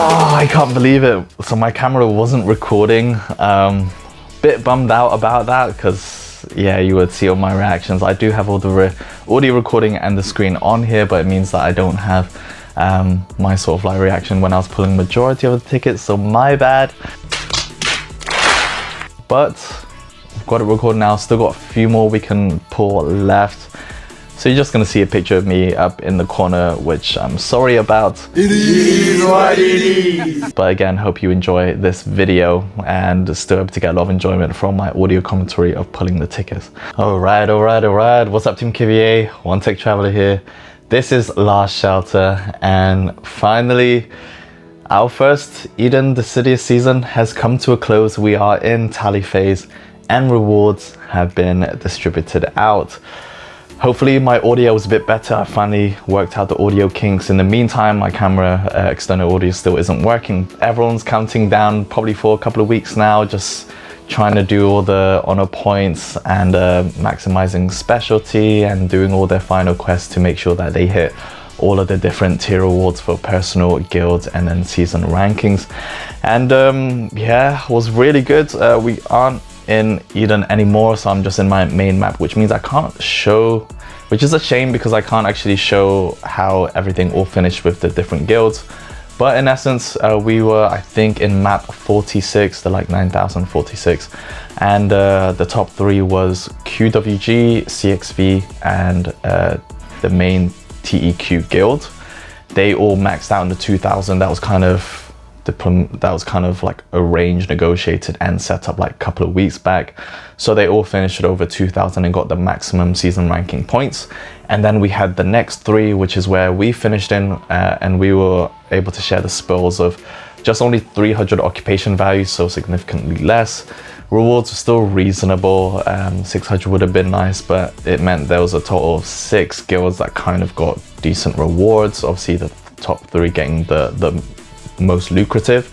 Oh, I can't believe it. So my camera wasn't recording. Bit bummed out about that because yeah, you would see all my reactions. I do have all the audio recording and the screen on here, but it means that I don't have my sort of like reaction when I was pulling majority of the tickets, so my bad. But I've got it recorded now, still got a few more we can pull left. So you're just gonna see a picture of me up in the corner, which I'm sorry about. It is what it is. But again, hope you enjoy this video and still able to get a lot of enjoyment from my audio commentary of pulling the tickets. All right. What's up, Team Kivier? One Tech Traveler here. This is Last Shelter, and finally, our first Eden Dissidia season has come to a close. We are in tally phase and rewards have been distributed out. Hopefully my audio was a bit better. I finally worked out the audio kinks. In the meantime, my camera external audio still isn't working. Everyone's counting down probably for a couple of weeks now, just trying to do all the honor points and maximizing specialty and doing all their final quests to make sure that they hit all of the different tier awards for personal, guilds, and then season rankings. And yeah, it was really good. We aren't in Eden anymore, so I'm just in my main map, which means I can't show, which is a shame because I can't actually show how everything all finished with the different guilds. But in essence, we were, I think, in map 46, the like 9046, and the top three was QWG, CXV, and the main TEQ guild. They all maxed out in the 2000. That was kind of like arranged, negotiated, and set up like a couple of weeks back. So they all finished at over 2000 and got the maximum season ranking points. And then we had the next three, which is where we finished in, and we were able to share the spoils of just only 300 occupation value, so significantly less. Rewards were still reasonable. 600 would have been nice, but it meant there was a total of 6 guilds that kind of got decent rewards. Obviously the top 3 getting the most lucrative,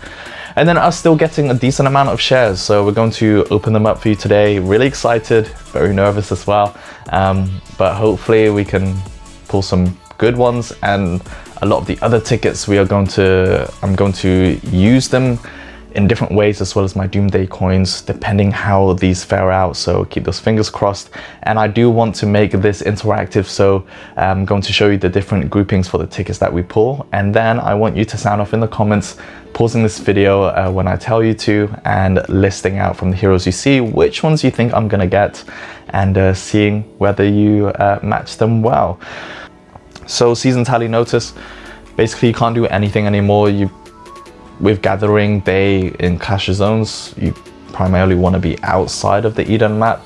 and then us still getting a decent amount of shares. So we're going to open them up for you today. Really excited, very nervous as well, but hopefully we can pull some good ones. And a lot of the other tickets I'm going to use them in different ways, as well as my Doomsday Coins, depending how these fare out, so keep those fingers crossed. And I do want to make this interactive, so I'm going to show you the different groupings for the tickets that we pull, and then I want you to sound off in the comments, pausing this video when I tell you to, and listing out from the heroes you see which ones you think I'm gonna get, and seeing whether you match them well. So season tally notice, basically you can't do anything anymore. With gathering day in clash zones, you primarily want to be outside of the Eden map.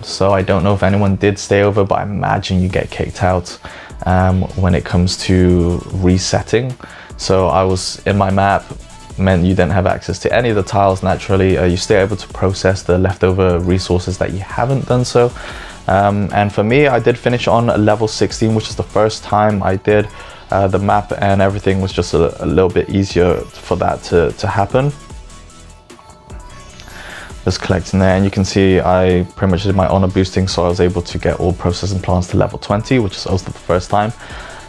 So I don't know if anyone did stay over, but I imagine you get kicked out when it comes to resetting. So I was in my map, meant you didn't have access to any of the tiles naturally. You're still able to process the leftover resources that you haven't done so. And for me, I did finish on level 16, which is the first time I did. The map and everything was just a little bit easier for that to happen. Just collecting there, and you can see I pretty much did my honor boosting, so I was able to get all processing plants to level 20, which is also the first time.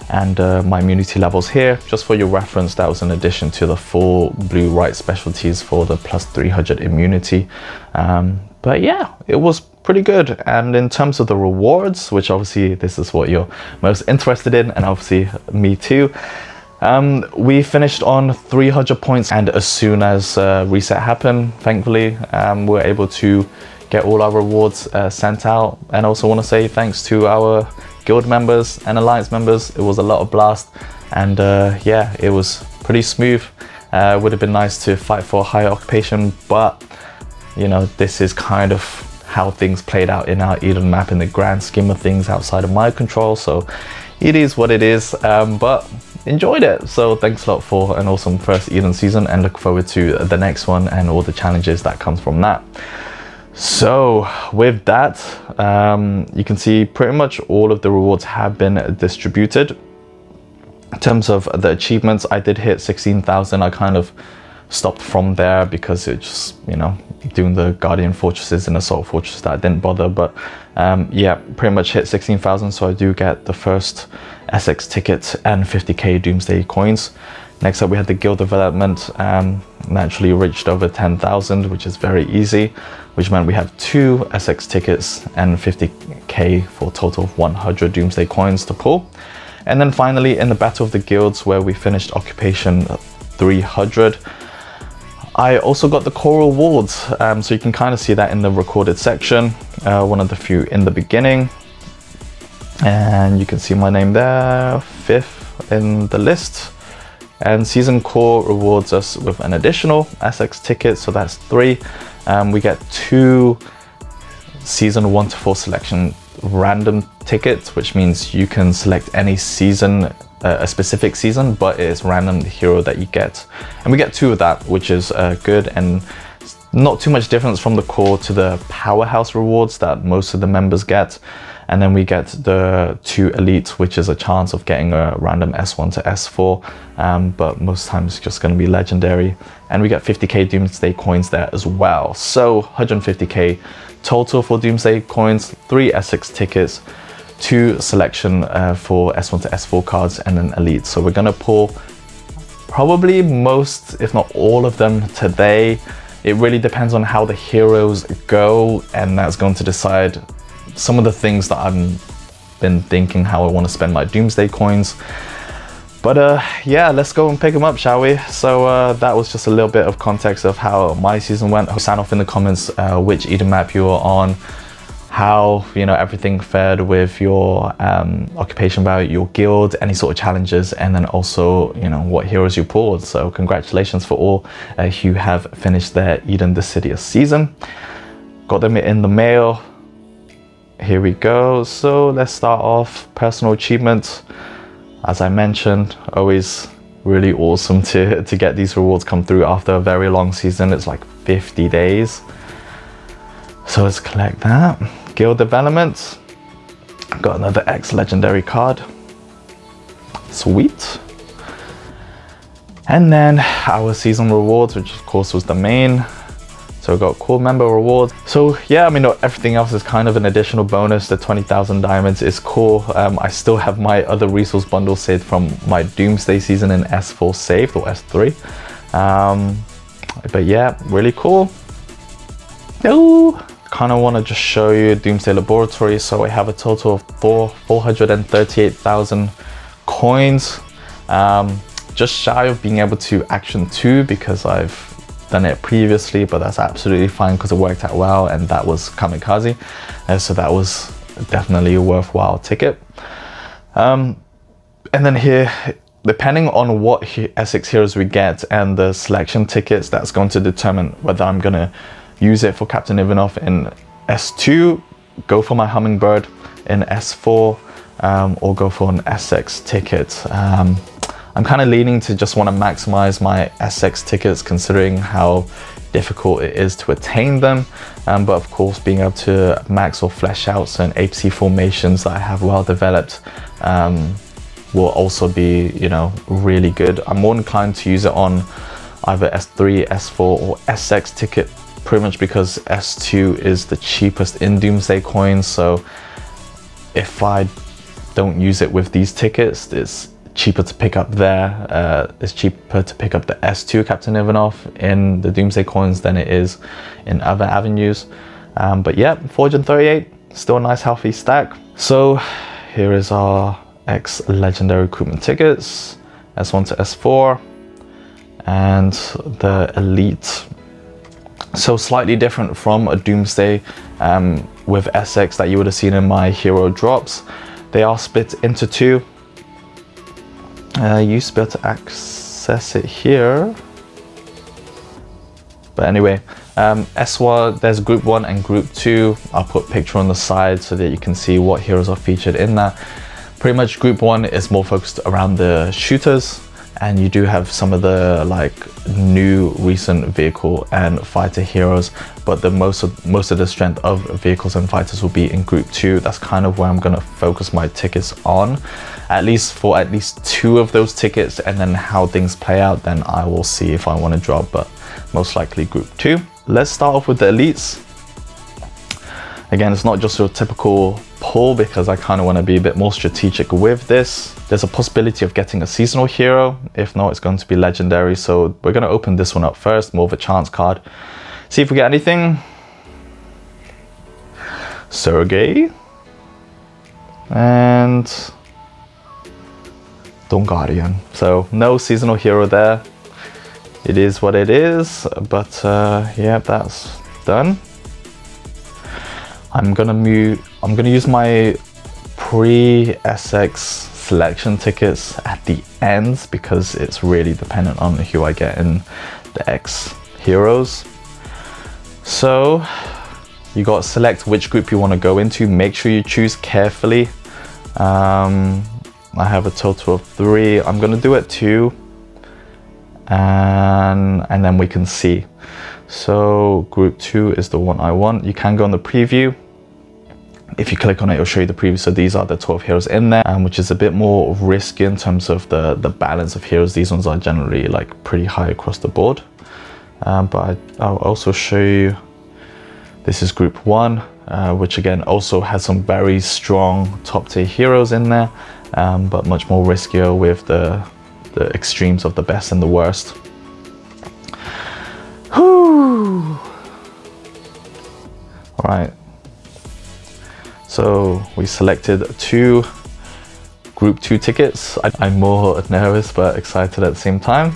And my immunity levels here, just for your reference, that was in addition to the full blue right specialties for the plus 300 immunity. But yeah, it was pretty good. And in terms of the rewards, which obviously this is what you're most interested in, and obviously me too, we finished on 300 points, and as soon as reset happened, thankfully we're able to get all our rewards sent out. And also want to say thanks to our guild members and alliance members. It was a lot of blast, and yeah, it was pretty smooth. Would have been nice to fight for a higher occupation, but you know, this is kind of how things played out in our Eden map in the grand scheme of things, outside of my control. So it is what it is, but enjoyed it. So thanks a lot for an awesome first Eden season, and look forward to the next one and all the challenges that comes from that. So with that, you can see pretty much all of the rewards have been distributed. In terms of the achievements, I did hit 16,000. I kind of stopped from there because it just, you know, doing the Guardian Fortresses and Assault Fortress, that I didn't bother. But yeah, pretty much hit 16,000, so I do get the first SX ticket and 50k Doomsday Coins. Next up we had the guild development, naturally reached over 10,000, which is very easy, which meant we have 2 SX tickets and 50k for a total of 100 Doomsday coins to pull. And then finally in the Battle of the Guilds, where we finished occupation 300, I also got the core rewards, so you can kind of see that in the recorded section, one of the few in the beginning, and you can see my name there, 5th in the list. And season core rewards us with an additional SX ticket, so that's 3. We get 2 season 1 to 4 selection random tickets, which means you can select any season, a specific season, but it is random the hero that you get. And we get 2 of that, which is good, and not too much difference from the core to the powerhouse rewards that most of the members get. And then we get the 2 elites, which is a chance of getting a random S1 to S4, but most times it's just going to be legendary. And we get 50k Doomsday coins there as well. So 150k total for Doomsday coins, 3 SX tickets, 2 selection for S1 to S4 cards, and an elite. So we're going to pull probably most, if not all of them today. It really depends on how the heroes go, and that's going to decide some of the things that I've been thinking how I want to spend my Doomsday coins. But yeah, let's go and pick them up, shall we? So that was just a little bit of context of how my season went. Sound off in the comments which Eden map you were on, how, you know, everything fared with your occupation value, your guild, any sort of challenges, and then also, you know, what heroes you pulled. So congratulations for all who have finished their Eden Dissidia season. Got them in the mail. Here we go. So let's start off personal achievements. As I mentioned, always really awesome to get these rewards come through after a very long season. It's like 50 days. So let's collect that. Guild development. Got another X legendary card. Sweet. And then our season rewards, which of course was the main. So we got cool member rewards. So yeah, I mean, everything else is kind of an additional bonus. The 20,000 diamonds is cool. I still have my other resource bundle saved from my Doomsday season in S4 saved, or S3. But yeah, really cool. Kind of want to just show you Doomsday Laboratory. So I have a total of 438,000 coins. Just shy of being able to action 2 because I've done it previously, but that's absolutely fine because it worked out well, and that was Kamikaze, so that was definitely a worthwhile ticket. And then here, depending on what SX heroes we get and the selection tickets, that's going to determine whether I'm going to use it for Captain Ivanov in S2, go for my Hummingbird in S4, or go for an SX ticket. I'm kind of leaning to just want to maximize my SX tickets, considering how difficult it is to attain them. But of course, being able to max or flesh out certain APC formations that I have well developed will also be, you know, really good. I'm more inclined to use it on either S3, S4, or SX ticket, pretty much because S2 is the cheapest in Doomsday coins. So if I don't use it with these tickets, it's cheaper to pick up there. It's cheaper to pick up the S2 Captain Ivanov in the Doomsday coins than it is in other avenues. But yeah, 438, still a nice healthy stack. So here is our X legendary recruitment tickets, S1 to S4, and the elite. So slightly different from a Doomsday with SX that you would have seen in my hero drops. They are split into 2. You used to be able to access it here, but anyway, S1, there's group 1 and group 2. I'll put a picture on the side so that you can see what heroes are featured in that. Pretty much group 1 is more focused around the shooters, and you do have some of the like new recent vehicle and fighter heroes, but the most of the strength of vehicles and fighters will be in group 2. That's kind of where I'm going to focus my tickets on, at least for at least 2 of those tickets, and then how things play out, then I will see if I want to drop, but most likely group 2. Let's start off with the elites. Again, it's not just your typical pull because I kind of want to be a bit more strategic with this. There's a possibility of getting a seasonal hero. If not, it's going to be legendary. So we're going to open this one up first, more of a chance card. See if we get anything. Sergey. And Guardian. So no seasonal hero there. It is what it is, but yeah, that's done. I'm gonna use my pre-SX selection tickets at the end because it's really dependent on who I get in the X heroes. So you got to select which group you want to go into. Make sure you choose carefully. I have a total of 3. I'm gonna do it 2, and then we can see. So group 2 is the one I want. You can go on the preview. If you click on it, it'll show you the preview. So these are the 12 heroes in there, which is a bit more risky in terms of the balance of heroes. These ones are generally like pretty high across the board. But I'll also show you, this is group 1, which again also has some very strong top tier heroes in there, but much more riskier with the extremes of the best and the worst. Whew. All right. So we selected 2 group 2 tickets. I'm more nervous but excited at the same time.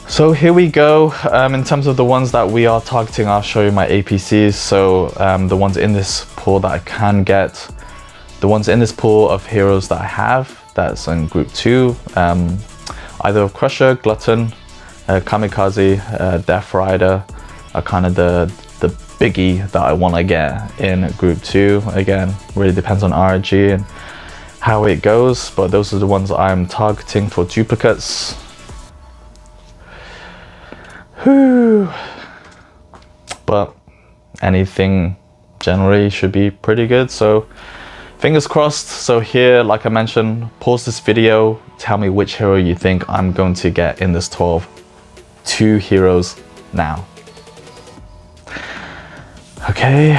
So here we go. In terms of the ones that we are targeting, I'll show you my APCs. So the ones in this pool that I can get, the ones in this pool of heroes that I have, that's in group 2, either Crusher, Glutton, Kamikaze, Death Rider are kind of the biggie that I want to get in group 2. Again, really depends on RNG and how it goes, but those are the ones I'm targeting for duplicates. Whew. But anything generally should be pretty good, so fingers crossed. So here, like I mentioned, pause this video, tell me which hero you think I'm going to get in this 12. 2 heroes now. Okay,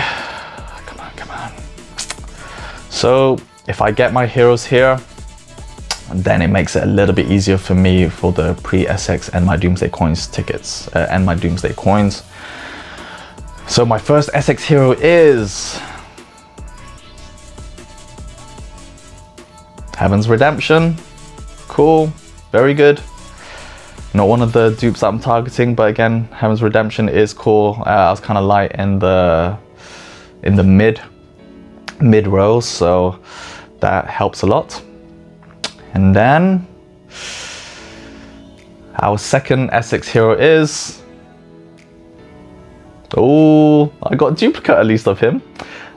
come on. So if I get my heroes here, then it makes it a little bit easier for me for the pre-SX and my Doomsday Coins tickets, and my Doomsday Coins. So my first SX hero is Heaven's Redemption. Cool, very good. Not one of the dupes that I'm targeting, but again, Heaven's Redemption is cool. I was kind of light in the mid row, so that helps a lot. And then our second SX hero is, oh, I got a duplicate at least of him.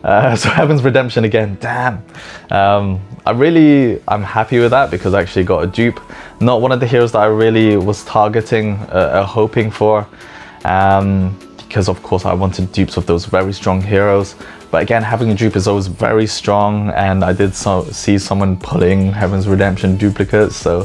So Heaven's Redemption again, damn. I'm happy with that because I actually got a dupe. Not one of the heroes that I really was targeting, hoping for, because of course I wanted dupes of those very strong heroes. But again, having a dupe is always very strong, and I did see someone pulling Heaven's Redemption duplicates, so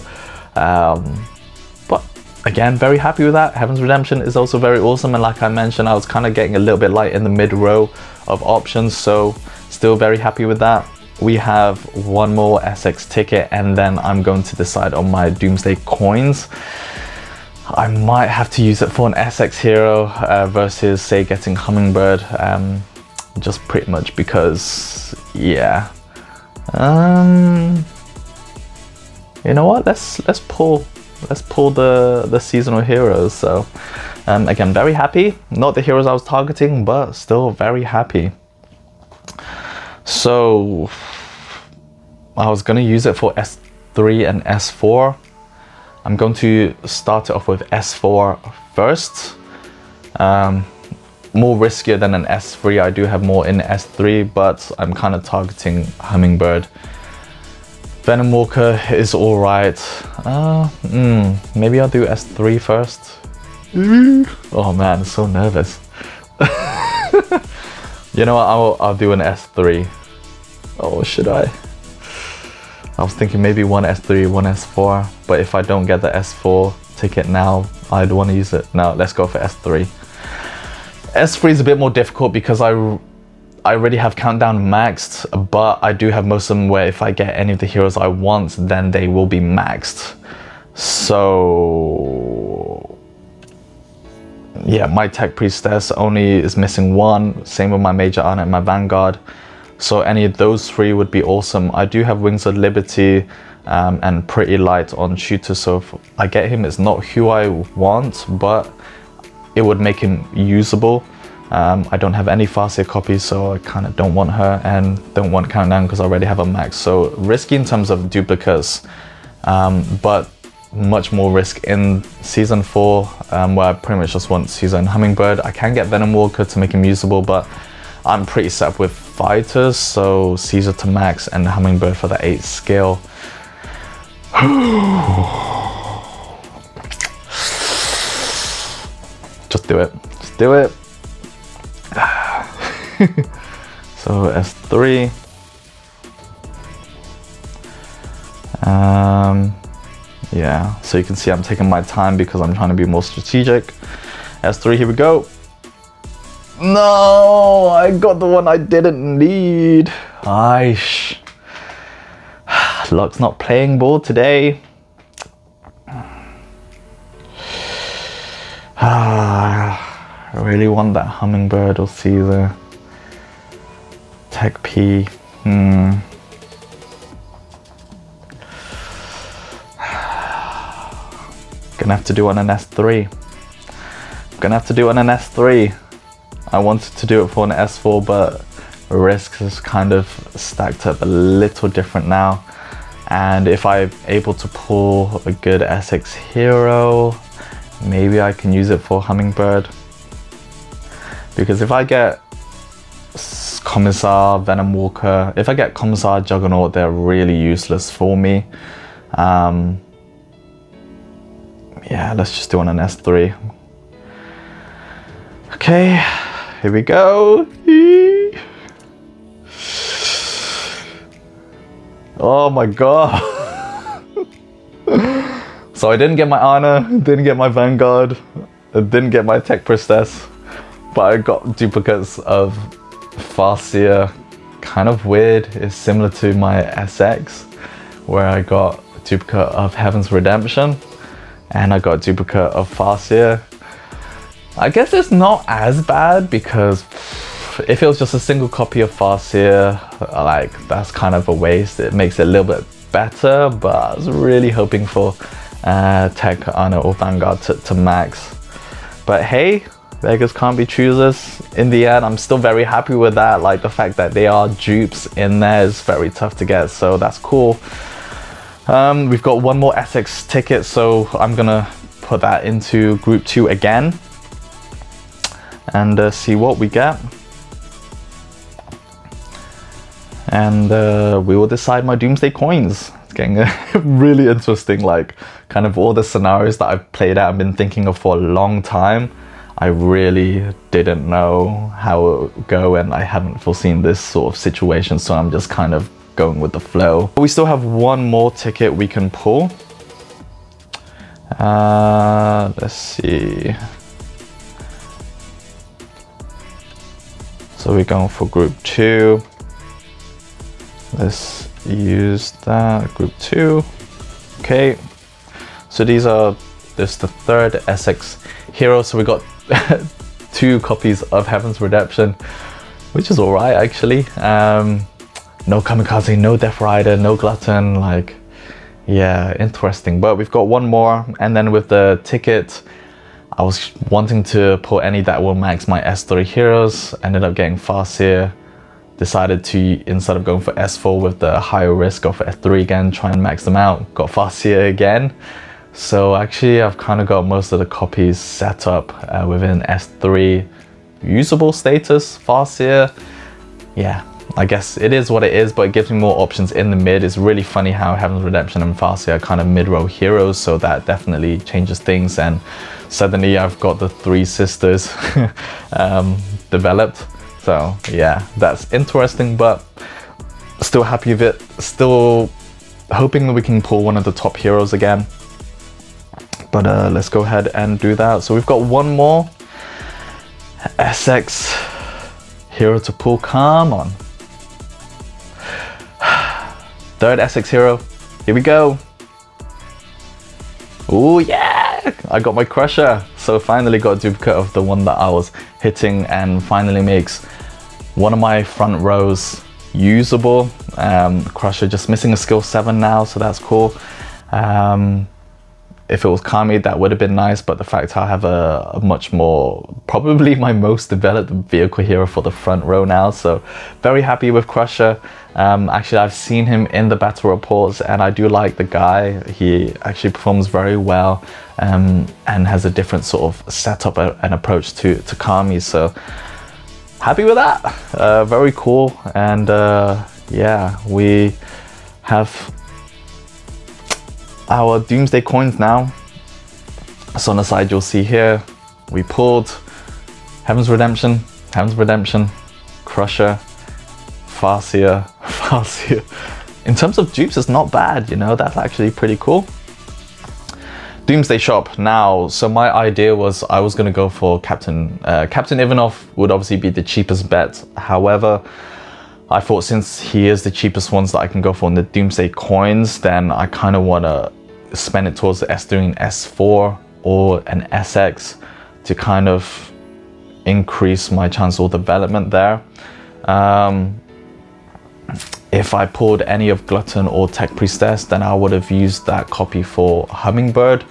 but again, very happy with that. Heaven's Redemption is also very awesome, and like I mentioned, I was kind of getting a little bit light in the mid row of options, so still very happy with that. We have one more SX ticket, and then I'm going to decide on my Doomsday Coins. I might have to use it for an SX hero versus, say, getting Hummingbird, just pretty much because, yeah. You know what? Let's pull the seasonal heroes. So again, very happy. Not the heroes I was targeting, but still very happy. So I was gonna use it for S3 and S4. I'm going to start it off with S4 first. More riskier than an S3. I do have more in S3, but I'm kind of targeting Hummingbird. Venom Walker is all right. Maybe I'll do S3 first. Oh man, I'm so nervous. You know what, I'll do an S3. Oh, should I? I was thinking maybe one S3, one S4, but if I don't get the S4 ticket now, I'd want to use it. Now let's go for S3. S3 is a bit more difficult because I I already have Countdown maxed, but I do have most of them where if I get any of the heroes I want, then they will be maxed. So yeah, my Tech Priestess only is missing one, same with my Major Honor and my Vanguard. So any of those three would be awesome. I do have Wings of Liberty and Pretty Light on Shooter, so if I get him, it's not who I want, but it would make him usable. I don't have any Farseer copies, so I kind of don't want her and don't want Countdown because I already have a max. So risky in terms of duplicates, but much more risk in Season 4, where I pretty much just want Caesar and Hummingbird. I can get Venom Walker to make him usable, but I'm pretty set with fighters, so Caesar to max and Hummingbird for the 8 skill. Just do it. Just do it. So S3. Yeah, so you can see I'm taking my time because I'm trying to be more strategic. S3, here we go. No, I got the one I didn't need. Aish. Luck's not playing ball today. I really want that Hummingbird or Caesar. Tech P. Gonna have to do on an S3. Gonna have to do on an S3. I wanted to do it for an S4, but risk is kind of stacked up a little different now. And if I'm able to pull a good Essex hero, maybe I can use it for Hummingbird. Because if I get Commissar, Venom Walker, if I get Commissar, Juggernaut, they're really useless for me. Yeah, let's just do on an S3. Okay, here we go. Oh my god. So I didn't get my Ana, didn't get my Vanguard, didn't get my Tech Priestess, but I got duplicates of Farseer. Kind of weird, it's similar to my SX, where I got a duplicate of Heaven's Redemption, and I got a duplicate of Farseer. I guess it's not as bad because if it was just a single copy of Farseer, like that's kind of a waste. It makes it a little bit better, but I was really hoping for Tech, Ana or Vanguard to max. But hey, beggars can't be choosers. In the end, I'm still very happy with that. Like the fact that they are dupes in there is very tough to get, so that's cool. We've got one more Essex ticket, so I'm gonna put that into Group 2 again and see what we get. And we will decide my Doomsday Coins. It's getting really interesting, like kind of all the scenarios that I've played out and been thinking of for a long time. I really didn't know how it would go, and I haven't foreseen this sort of situation, so I'm just kind of going with the flow. We still have one more ticket we can pull. Let's see. So we're going for Group 2. Let's use that, Group 2. Okay, so this is the third Essex hero. So we got 2 copies of Heaven's Redemption, which is alright actually. No Kamikaze, no Death Rider, no Glutton, like, yeah, interesting. But we've got one more, and then with the ticket, I was wanting to pull any that will max my S3 heroes, ended up getting Farseer. Decided to, instead of going for S4 with the higher risk, go for S3 again, try and max them out. Got Farseer again. So actually I've kind of got most of the copies set up within S3 usable status. Farseer, yeah, I guess it is what it is, but it gives me more options in the mid. It's really funny how Heaven's Redemption and Farseer are kind of mid-row heroes, so that definitely changes things. And suddenly I've got the 3 sisters developed. So yeah, that's interesting, but still happy with it. Still hoping that we can pull one of the top heroes again. But let's go ahead and do that. So we've got one more Essex hero to pull. Come on. Third Essex hero. Here we go. Oh yeah! I got my Crusher. So finally got a duplicate of the one that I was hitting, and finally makes one of my front rows usable. Crusher just missing a skill 7 now, so that's cool. If it was Kami, that would have been nice, but the fact I have a much more, probably my most developed vehicle hero for the front row now, so very happy with Crusher. Actually, I've seen him in the battle reports, and I do like the guy. He actually performs very well, and has a different sort of setup and approach to Kami, so happy with that. Very cool. And yeah, we have our Doomsday Coins now. So on the side you'll see here, we pulled Heaven's Redemption, Crusher, Farseer. In terms of dupes, it's not bad, you know, that's actually pretty cool. Doomsday Shop now. So my idea was I was going to go for Captain Ivanov would obviously be the cheapest bet. However, I thought since he is the cheapest ones that I can go for in the Doomsday Coins, then I kind of want to spend it towards the S3 and S4 or an SX to kind of increase my chance of development there. If I pulled any of Glutton or Tech Priestess, then I would have used that copy for Hummingbird,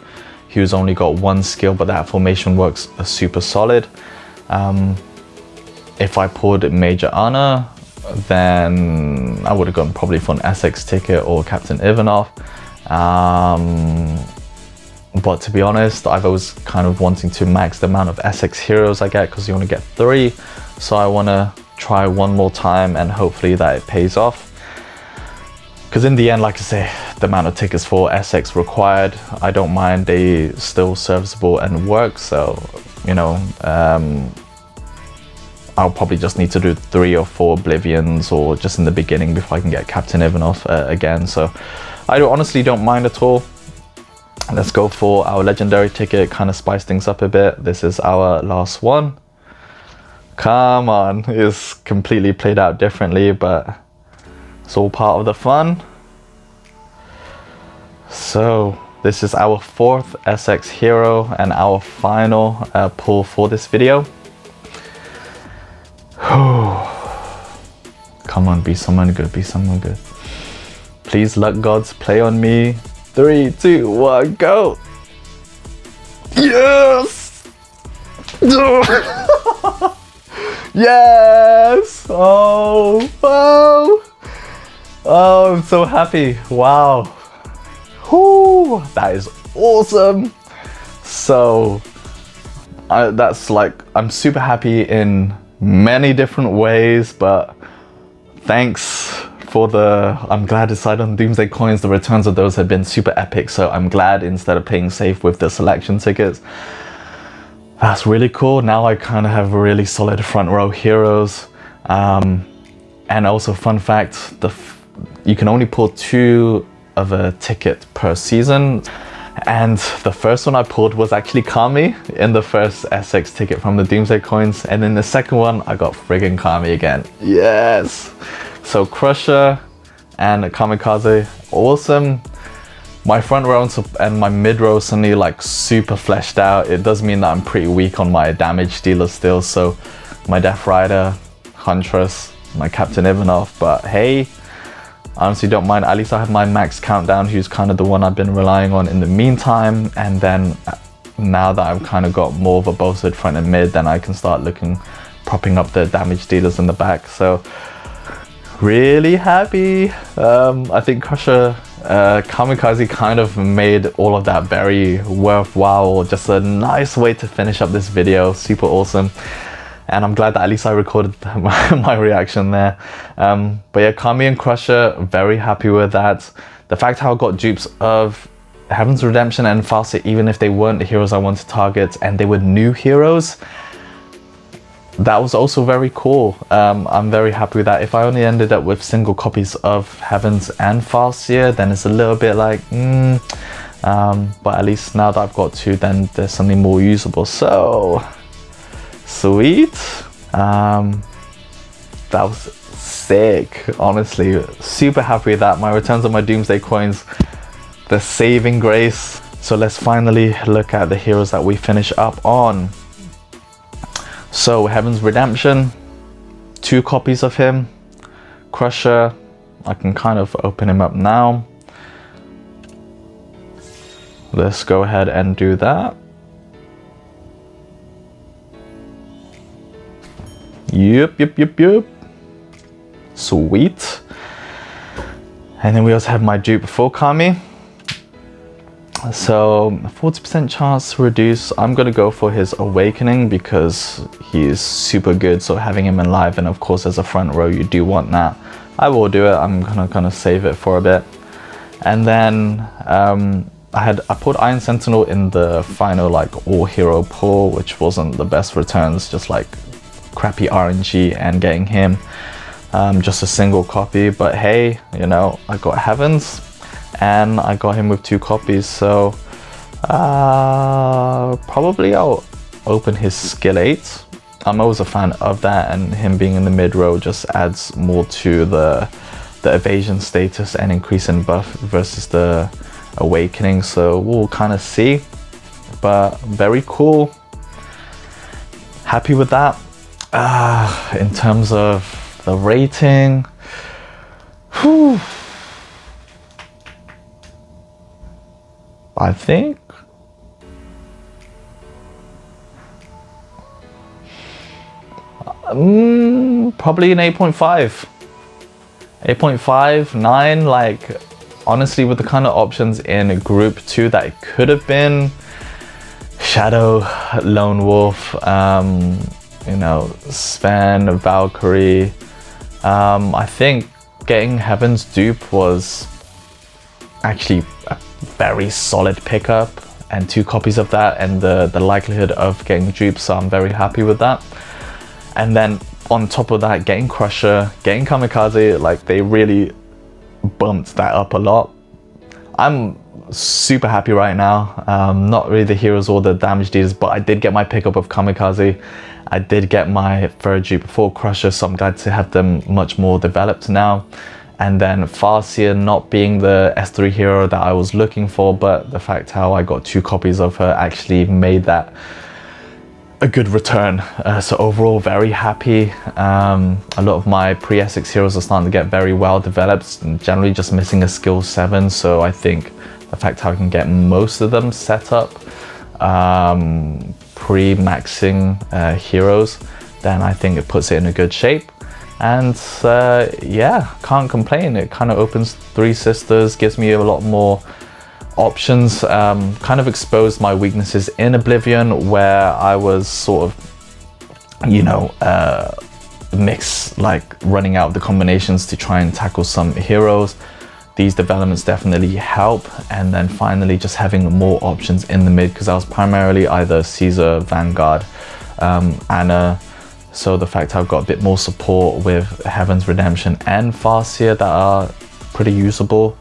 who's only got 1 skill, but that formation works super solid. If I pulled Major Anna, then I would have gone probably for an SX ticket or Captain Ivanov. But to be honest, I've always kind of wanting to max the amount of SX heroes I get, because you only get 3. So I want to try one more time and hopefully that it pays off. Because in the end, like I say, the amount of tickets for SX required, I don't mind, they still serviceable and work. So, you know, I'll probably just need to do 3 or 4 Oblivions or just in the beginning before I can get Captain Ivanov again. So I honestly don't mind at all. Let's go for our legendary ticket, kind of spice things up a bit. This is our last one. Come on, it's completely played out differently, but it's all part of the fun. So this is our 4th SX hero and our final pull for this video. Come on, be someone good, be someone good. Please, luck gods, play on me. 3, 2, 1, go! Yes! Yes! Oh, I'm so happy. Wow. Whoo, that is awesome. So that's like, I'm super happy in many different ways, but thanks for I'm glad I decided on Doomsday Coins. The returns of those have been super epic, so I'm glad instead of playing safe with the selection tickets. That's really cool. Now I kind of have really solid front row heroes. And also, fun fact, you can only pull 2 of a ticket per season. And the first one I pulled was actually Kami in the first SX ticket from the Doomsday Coins. And in the second one, I got friggin' Kami again. Yes! So Crusher and Kamikaze, awesome. My front row and my mid row suddenly like super fleshed out. It does mean that I'm pretty weak on my damage dealer still. So my Death Rider, Huntress, my Captain Ivanov, but hey, I honestly don't mind. At least I have my Max Countdown, who's kind of the one I've been relying on in the meantime. And then now that I've kind of got more of a bolstered front and mid, then I can start propping up the damage dealers in the back. So really happy. I think Crusher, Kamikaze kind of made all of that very worthwhile. Just a nice way to finish up this video. Super awesome. And I'm glad that at least I recorded my reaction there. But yeah, Kami and Crusher, very happy with that. The fact how I got dupes of Heaven's Redemption and Farseer, even if they weren't the heroes I wanted to target and they were new heroes, that was also very cool. I'm very happy with that. If I only ended up with single copies of Heavens and Farseer, then it's a little bit like, but at least now that I've got 2, then there's something more usable. So sweet. That was sick, honestly. Super happy with that. My returns on my Doomsday coins, the saving grace. So let's finally look at the heroes that we finish up on. So Heaven's Redemption, 2 copies of him. Crusher, I can kind of open him up now. Let's go ahead and do that. Yep. Sweet. And then we also have my dupe before Kami. So 40% chance to reduce. I'm gonna go for his Awakening because he is super good. So having him in live, and of course as a front row, you do want that. I will do it. I'm gonna save it for a bit. And then I pulled Iron Sentinel in the final like all hero pull, which wasn't the best returns, just like crappy RNG and getting him just a single copy. But hey, you know, I got Heavens and I got him with 2 copies, so probably I'll open his skill 8. I'm always a fan of that, and him being in the mid row just adds more to the evasion status and increase in buff versus the Awakening, so we'll kind of see. But very cool, happy with that. In terms of the rating, whew, I think probably an 8.5, 9. Like honestly, with the kind of options in group 2 that it could have been, Shadow, Lone Wolf, you know, Sven, Valkyrie, I think getting Heaven's dupe was actually a very solid pickup, and 2 copies of that, and the likelihood of getting dupes, so I'm very happy with that. And then on top of that, getting Crusher, getting Kamikaze, like they really bumped that up a lot. I'm super happy right now. Not really the heroes or the damage dealers, but I did get my pickup of Kamikaze. I did get my third dupe before Crusher, so I'm glad to have them much more developed now. And then Farseer not being the S3 hero that I was looking for, but the fact how I got 2 copies of her actually made that a good return. So overall, very happy. A lot of my pre-Essex heroes are starting to get very well developed, and generally just missing a skill 7. So I think the fact how I can get most of them set up pre-maxing heroes, then I think it puts it in a good shape. And yeah, can't complain. It kind of opens 3 Sisters, gives me a lot more options, kind of exposed my weaknesses in Oblivion, where I was sort of, you know, like running out of the combinations to try and tackle some heroes. These developments definitely help, and then finally just having more options in the mid, because I was primarily either Caesar, Vanguard, Anna. So the fact I've got a bit more support with Heaven's Redemption and Farseer that are pretty usable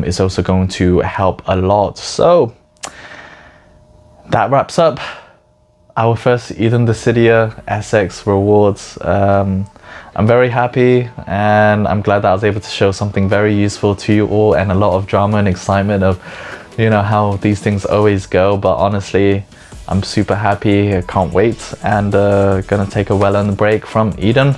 is also going to help a lot. So that wraps up our first Eden Dissidia Essex rewards. I'm very happy, and I'm glad that I was able to show something very useful to you all, and a lot of drama and excitement of, you know, how these things always go. But honestly, I'm super happy. I can't wait, and gonna take a well-earned break from Eden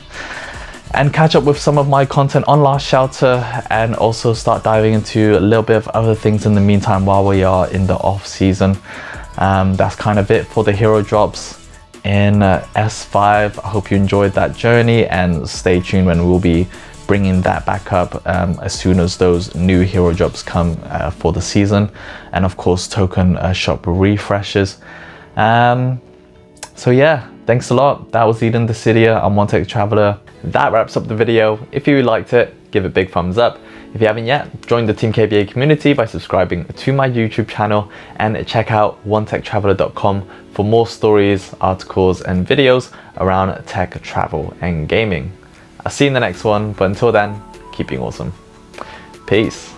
and catch up with some of my content on Last Shelter, and also start diving into a little bit of other things in the meantime while we are in the off season. That's kind of it for the hero drops in S5. I hope you enjoyed that journey, and stay tuned when we'll be bringing that back up as soon as those new hero drops come for the season, and of course token shop refreshes. So yeah, thanks a lot. That was Eden Dissidia. I'm Untitled Traveler. That wraps up the video. If you liked it, give it a big thumbs up. If you haven't yet, join the Team KBA community by subscribing to my YouTube channel, and check out onetechtraveler.com for more stories, articles, and videos around tech, travel, and gaming. I'll see you in the next one, but until then, keep being awesome. Peace.